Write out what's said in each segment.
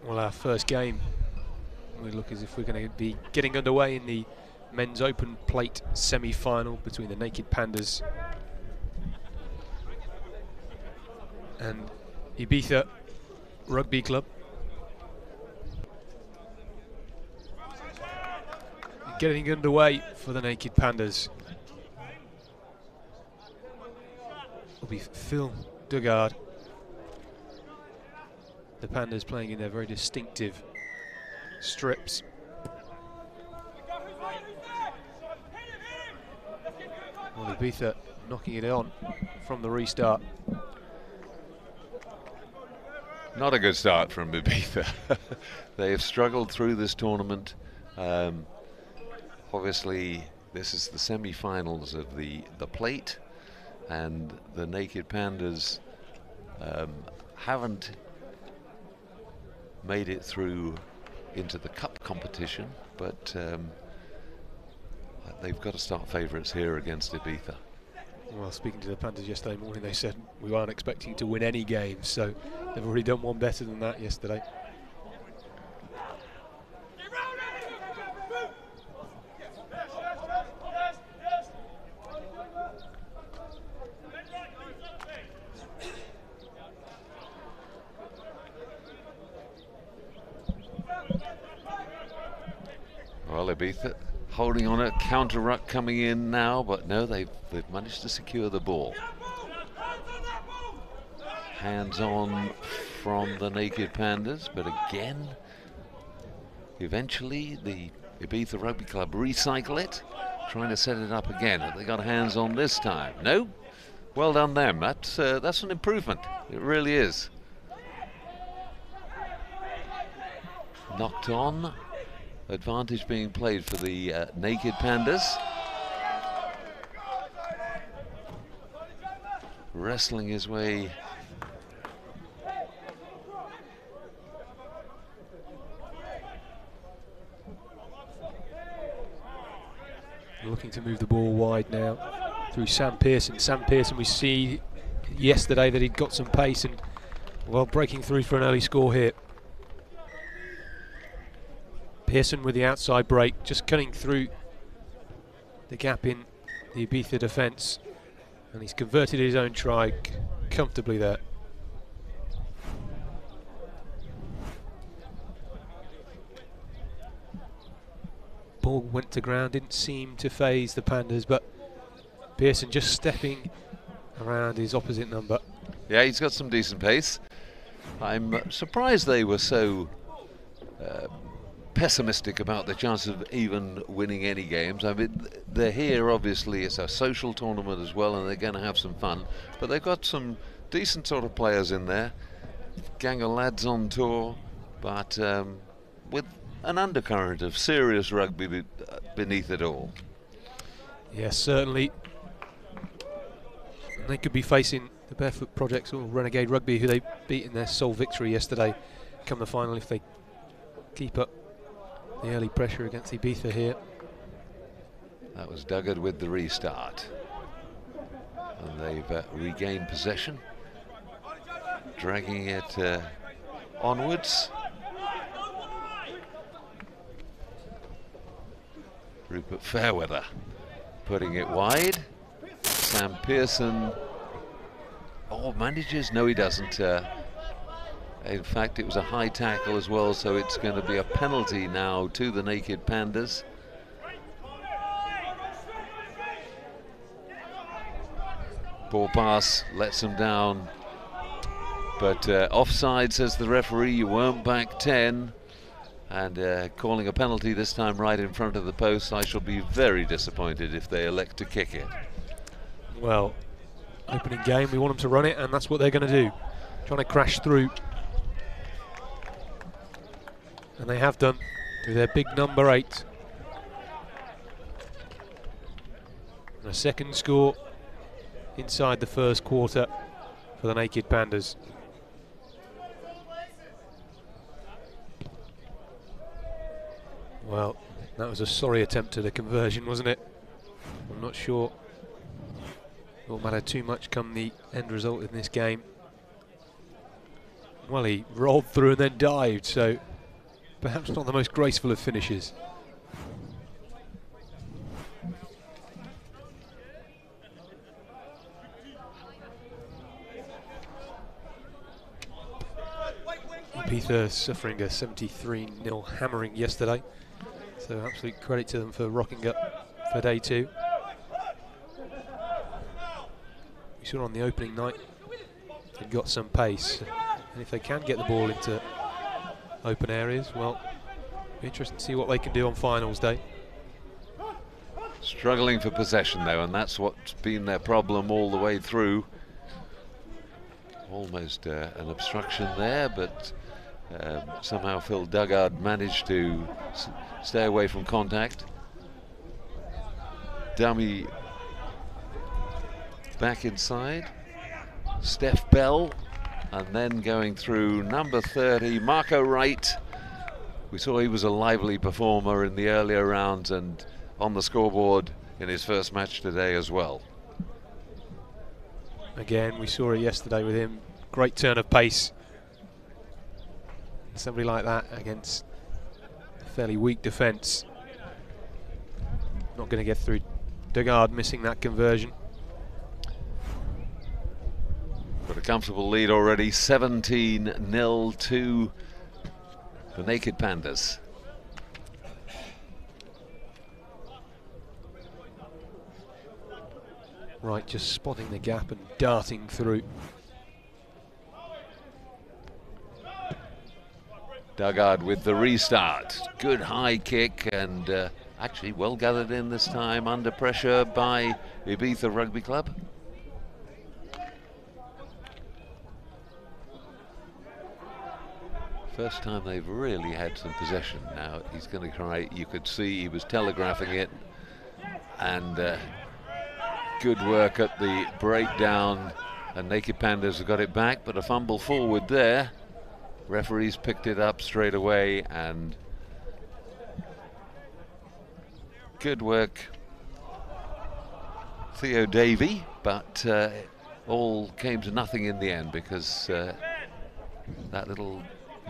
Well, our first game, we look as if we're going to be getting underway in the men's open plate semi-final between the Naked Pandas and Ibiza Rugby Club. Getting underway for the Naked Pandas will be Phil Dugard. The Pandas playing in their very distinctive strips. Well, Ibiza knocking it on from the restart. Not a good start from Ibiza. They have struggled through this tournament. Obviously, this is the semi-finals of the plate, and the Naked Pandas haven't made it through into the cup competition, but they've got to start favourites here against Ibiza. Well, speaking to the Pandas yesterday morning, they said we aren't expecting to win any games, so they've already done one better than that yesterday. Well, Ibiza holding on it, counter ruck coming in now, but no, they've managed to secure the ball. Hands on from the Naked Pandas, but again, eventually the Ibiza Rugby Club recycle it, trying to set it up again. Have they got hands on this time? No? Well done them. That's an improvement. It really is. Knocked on. Advantage being played for the Naked Pandas. Wrestling his way. Looking to move the ball wide now through Sam Pearson. Sam Pearson, we see yesterday that he'd got some pace and, well, breaking through for an early score here. Pearson with the outside break, just cutting through the gap in the Ibiza defence, and he's converted his own try comfortably there. Ball went to ground, didn't seem to phase the Pandas, but Pearson just stepping around his opposite number. Yeah, he's got some decent pace. I'm surprised they were so pessimistic about the chance of even winning any games. I mean, they're here, obviously, it's a social tournament as well, and they're going to have some fun, but they've got some decent sort of players in there. Gang of lads on tour, but with an undercurrent of serious rugby beneath it all. Yes, certainly. They could be facing the Barefoot Projects or Renegade Rugby, who they beat in their sole victory yesterday, come the final, if they keep up the early pressure against Ibiza here. That was Dugard with the restart, and they've regained possession, dragging it onwards. Rupert Fairweather putting it wide. Sam Pearson, oh, manages, no he doesn't. In fact, it was a high tackle as well, so it's going to be a penalty now to the Naked Pandas. Ball pass lets them down, but offside, says the referee. You weren't back 10, and calling a penalty this time right in front of the post. I shall be very disappointed if they elect to kick it. Well, opening game, we want them to run it, and that's what they're going to do. Trying to crash through. And they have done with their big number 8. And a second score inside the first quarter for the Naked Pandas. Well, that was a sorry attempt at a conversion, wasn't it? I'm not sure it will matter too much come the end result in this game. Well, he rolled through and then dived, so perhaps not the most graceful of finishes. Ibiza suffering a 73-0 hammering yesterday, so absolute credit to them for rocking up for day 2. We saw on the opening night they've got some pace, and if they can get the ball into open areas, well, it'll be interesting to see what they can do on finals day. Struggling for possession though, and that's what's been their problem all the way through. Almost an obstruction there, but somehow Phil Dugard managed to stay away from contact. Dummy back inside, Steph Bell, and then going through number 30, Marco Wright. We saw he was a lively performer in the earlier rounds and on the scoreboard in his first match today as well. Again, we saw it yesterday with him. Great turn of pace. Somebody like that against a fairly weak defence. Not going to get through. Dugard missing that conversion. Got a comfortable lead already, 17-0 to the Naked Pandas. Right, just spotting the gap and darting through. Dugard with the restart. Good high kick and actually well gathered in this time under pressure by Ibiza Rugby Club. First time they've really had some possession. Now he's going to try, you could see he was telegraphing it, and good work at the breakdown, and Naked Pandas have got it back, but a fumble forward there. Referees picked it up straight away, and good work Theo Davey, but all came to nothing in the end because that little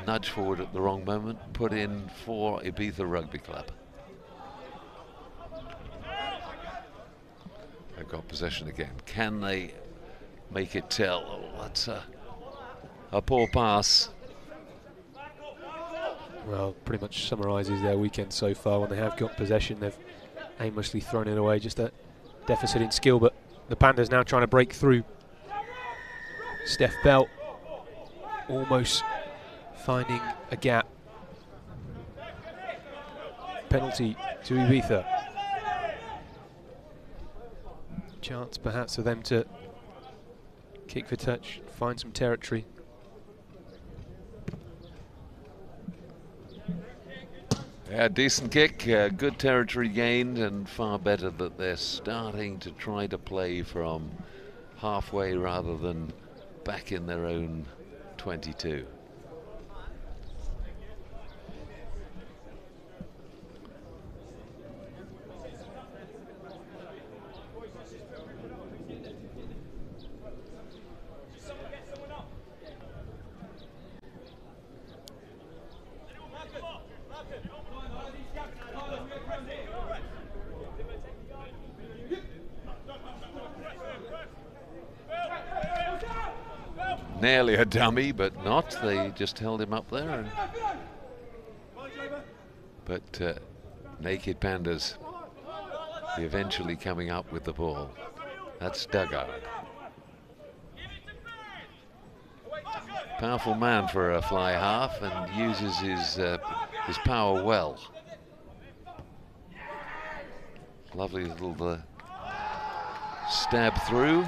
nudge forward at the wrong moment put in for Ibiza Rugby Club. They've got possession again. Can they make it tell? Oh, that's a poor pass. Well, pretty much summarises their weekend so far. When they have got possession, they've aimlessly thrown it away. Just a deficit in skill, but the Pandas now trying to break through. Steph Bell almost finding a gap. Penalty to Ibiza. Chance perhaps for them to kick for touch, find some territory. Yeah, decent kick, good territory gained, and far better that they're starting to try to play from halfway rather than back in their own 22. Nearly a dummy, but not. They just held him up there. But Naked Pandas eventually coming up with the ball. That's Dugard. Powerful man for a fly half and uses his power well. Lovely little stab through.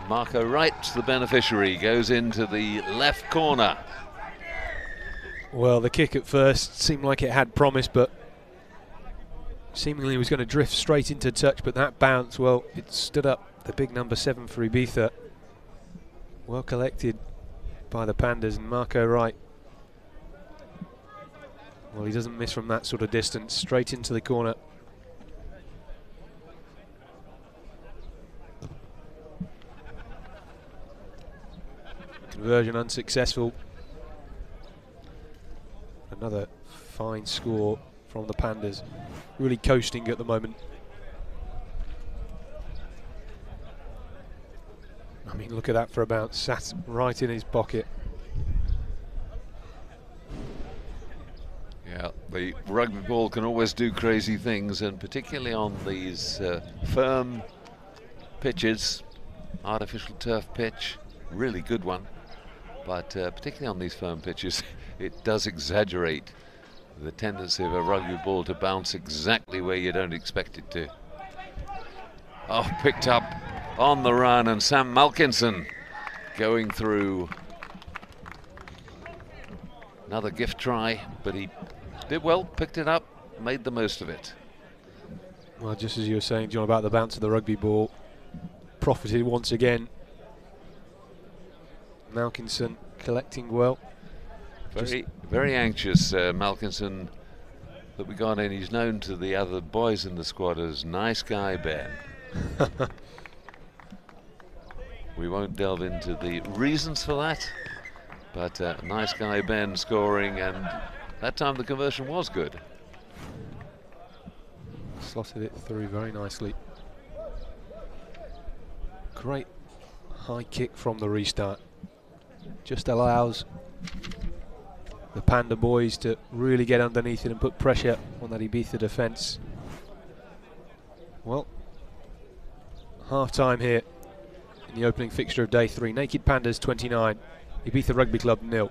Marco Wright's the beneficiary, goes into the left corner. Well, the kick at first seemed like it had promise, but seemingly was going to drift straight into touch, but that bounce, well, it stood up the big number 7 for Ibiza. Well collected by the Pandas, and Marco Wright, well, he doesn't miss from that sort of distance, straight into the corner. Conversion unsuccessful. Another fine score from the Pandas. Really coasting at the moment. I mean, look at that for a bounce. Sat right in his pocket. Yeah, the rugby ball can always do crazy things, and particularly on these firm pitches, artificial turf pitch, really good one, but particularly on these firm pitches, it does exaggerate the tendency of a rugby ball to bounce exactly where you don't expect it to. Oh, picked up on the run, and Sam Malkinson going through. Another gift try, but he did well, picked it up, made the most of it. Well, just as you were saying, John, about the bounce of the rugby ball, profited once again. Malkinson collecting well. Very anxious, Malkinson, that we got in. He's known to the other boys in the squad as Nice Guy Ben. We won't delve into the reasons for that, but Nice Guy Ben scoring, and that time the conversion was good. Slotted it through very nicely. Great high kick from the restart. Just allows the Panda boys to really get underneath it and put pressure on that Ibiza defence. Well, half time here in the opening fixture of day 3. Naked Pandas 29, Ibiza Rugby Club 0.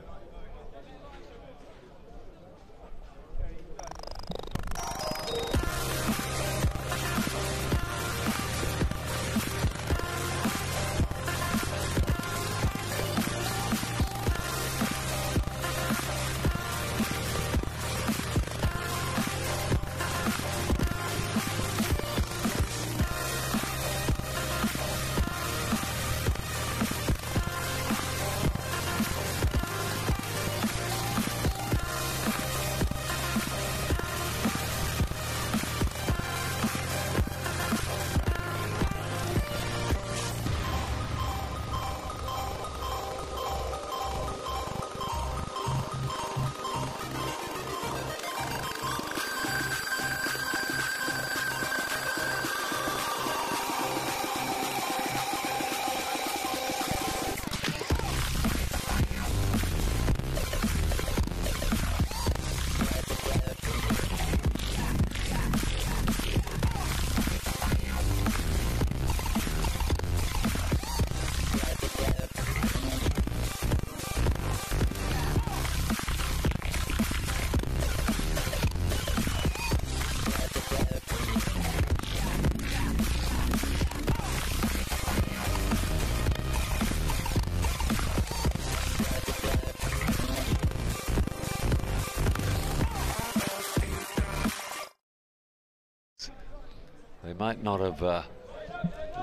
Might not have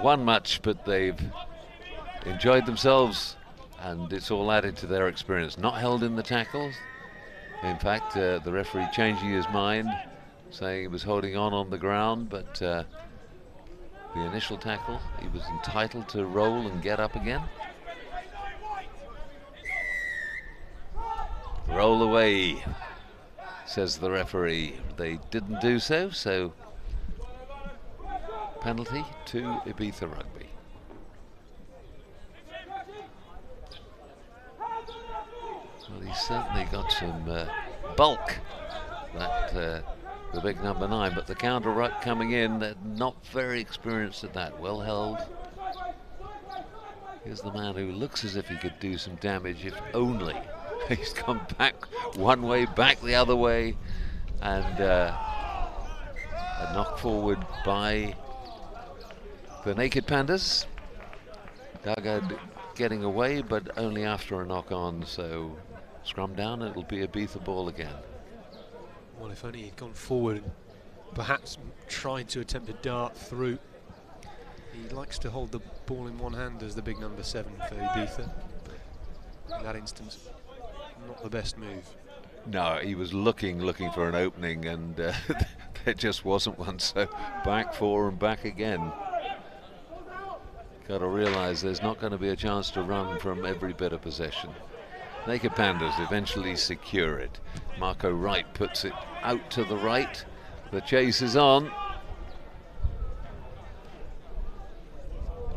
won much, but they've enjoyed themselves, and it's all added to their experience. Not held in the tackles. In fact, the referee changing his mind, saying he was holding on the ground, but the initial tackle, he was entitled to roll and get up again. Roll away, says the referee. They didn't do so, so penalty to Ibiza Rugby. Well, he's certainly got some bulk, that the big number 9, but the counter ruck coming in, they're not very experienced at that. Well held. Here's the man who looks as if he could do some damage, if only. He's come back one way, back the other way, and a knock forward by the Naked Pandas. Dugard getting away, but only after a knock on, so scrum down, it'll be a Ibiza ball again. Well, if only he'd gone forward and perhaps tried to attempt a dart through. He likes to hold the ball in one hand as the big number 7 for Ibiza. In that instance, not the best move. No, he was looking for an opening, and there just wasn't one, so back 4 and back again. Got to realise there's not going to be a chance to run from every bit of possession. Naked Pandas eventually secure it. Marco Wright puts it out to the right. The chase is on.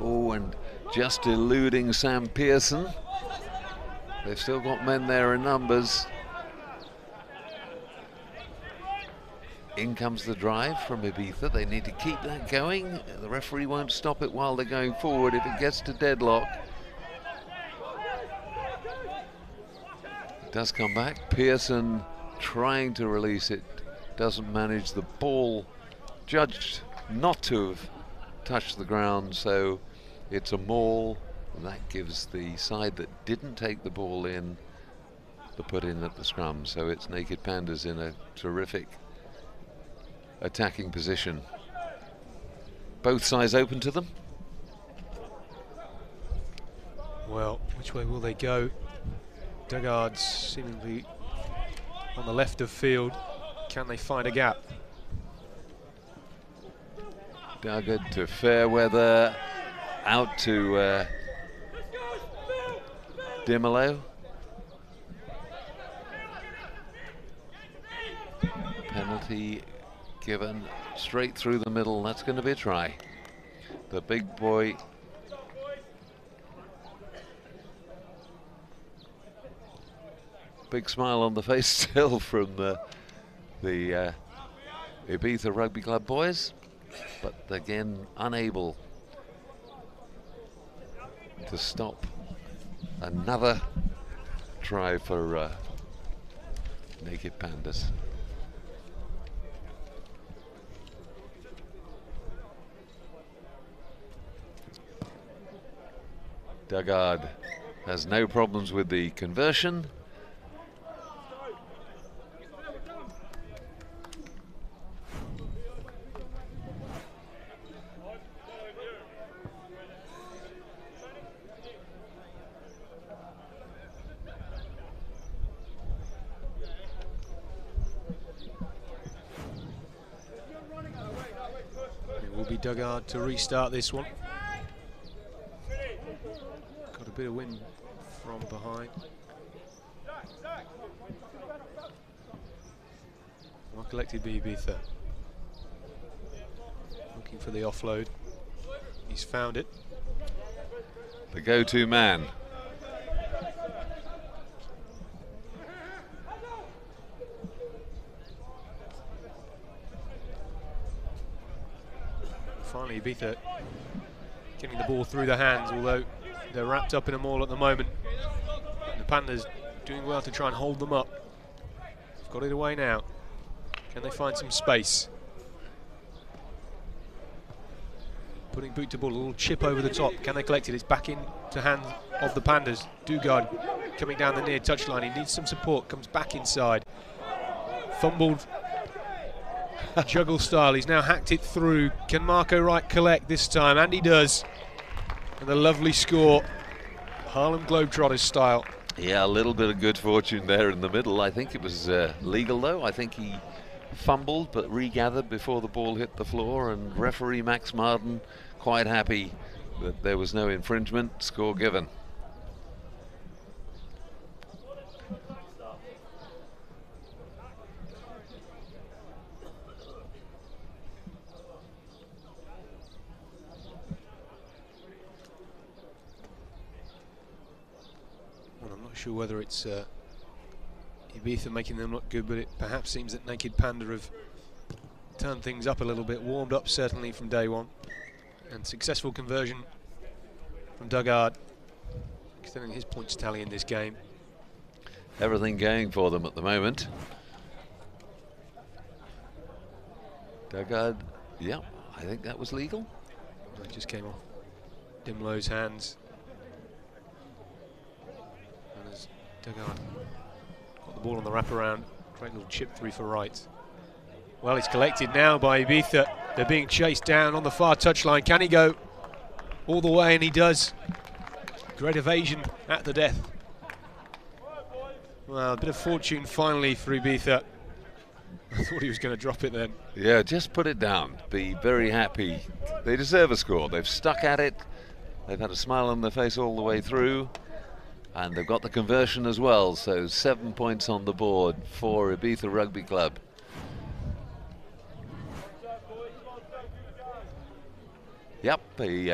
Oh, and just eluding Sam Pearson. They've still got men there in numbers. In comes the drive from Ibiza. They need to keep that going. The referee won't stop it while they're going forward if it gets to deadlock. It does come back. Pearson trying to release it. Doesn't manage. The ball judged not to have touched the ground, so it's a maul. And that gives the side that didn't take the ball in the put in at the scrum. So it's Naked Pandas in a terrific attacking position. Both sides open to them. Well, which way will they go? Dugard's seemingly on the left of field. Can they find a gap? Dugard to Fairweather, out to Dimolo. Penalty given straight through the middle. That's going to be a try. The big boy big smile on the face still from the Ibiza Rugby Club boys, but again unable to stop another try for Naked Pandas. Dugard has no problems with the conversion. It will be Dugard to restart this one. Got a bit of wind from behind. Well collected by Ibiza. Looking for the offload. He's found it. The go-to man. Finally Ibiza getting the ball through the hands, although they're wrapped up in a maul at the moment. The Pandas doing well to try and hold them up. They've got it away now. Can they find some space? Putting boot to ball, a little chip over the top. Can they collect it? It's back into hands of the Pandas. Dugard coming down the near touchline. He needs some support, comes back inside. Fumbled. Juggle style, he's now hacked it through. Can Marco Wright collect this time? And he does. And a lovely score, Harlem Globetrotters style. Yeah, a little bit of good fortune there in the middle. I think it was legal though. I think he fumbled but regathered before the ball hit the floor, and referee Max Marden quite happy that there was no infringement. Score given. Sure whether it's Ibiza making them look good, but it perhaps seems that Naked Panda have turned things up a little bit, warmed up certainly from day one, and successful conversion from Dugard, extending his points tally in this game. Everything going for them at the moment. Dugard, yeah, I think that was legal. It just came off Dimlo's hands. Dugard got the ball on the wraparound. Great little chip through for Wright. Well, it's collected now by Ibiza. They're being chased down on the far touchline. Can he go all the way? And he does. Great evasion at the death. Well, a bit of fortune finally for Ibiza. I thought he was going to drop it then. Yeah, just put it down. Be very happy. They deserve a score. They've stuck at it. They've had a smile on their face all the way through, and they've got the conversion as well, so 7 points on the board for Ibiza Rugby Club. Yep, he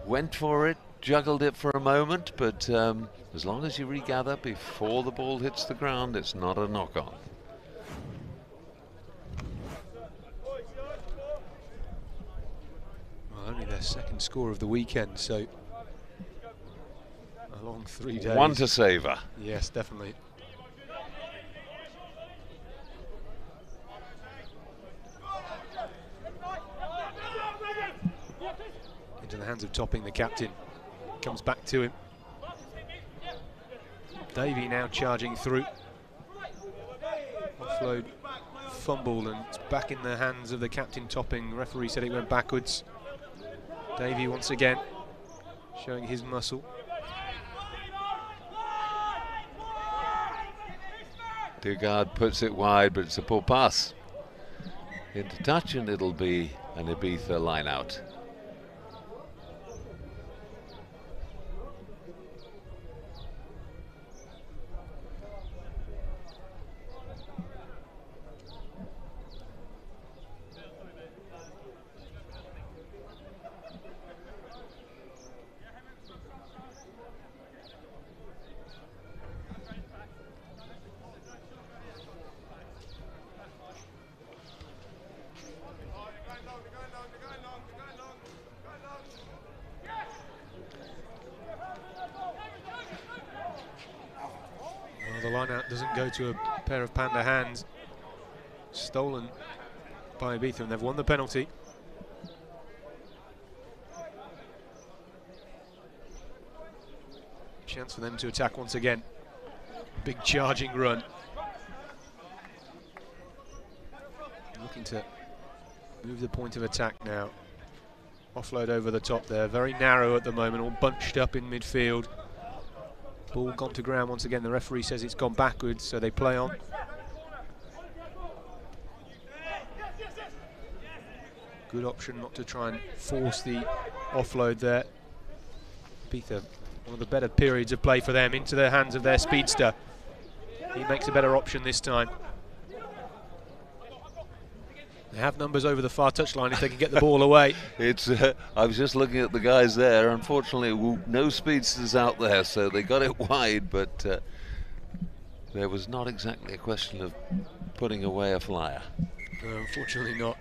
went for it, juggled it for a moment, but as long as you regather before the ball hits the ground, it's not a knock-on. Well, only their second score of the weekend, so a long 3 days. One to savour. Yes, definitely. Into the hands of Topping, the captain. Comes back to him. Davey now charging through. Offload, fumble, and it's back in the hands of the captain Topping. The referee said it went backwards. Davey once again showing his muscle. Dugard puts it wide, but it's a poor pass. Into touch, and it'll be an Ibiza line out. The line out doesn't go to a pair of Panda hands. Stolen by Ibiza, and they've won the penalty. Chance for them to attack once again. Big charging run. Looking to move the point of attack now. Offload over the top there. Very narrow at the moment, all bunched up in midfield. Ball gone to ground once again. The referee says it's gone backwards, so they play on. Good option not to try and force the offload there. Ibiza, one of the better periods of play for them, into the hands of their speedster. He makes a better option this time. They have numbers over the far touchline if they can get the ball away. It's. I was just looking at the guys there. Unfortunately, no speedsters out there, so they got it wide, but there was not exactly a question of putting away a flyer. No, unfortunately not.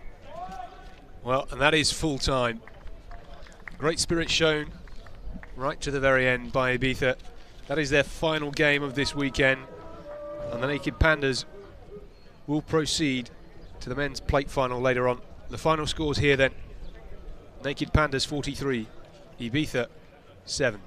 Well, and that is full time. Great spirit shown right to the very end by Ibiza. That is their final game of this weekend, and the Naked Pandas will proceed to the men's plate final later on. The final scores here then: Naked Pandas 43, Ibiza 7.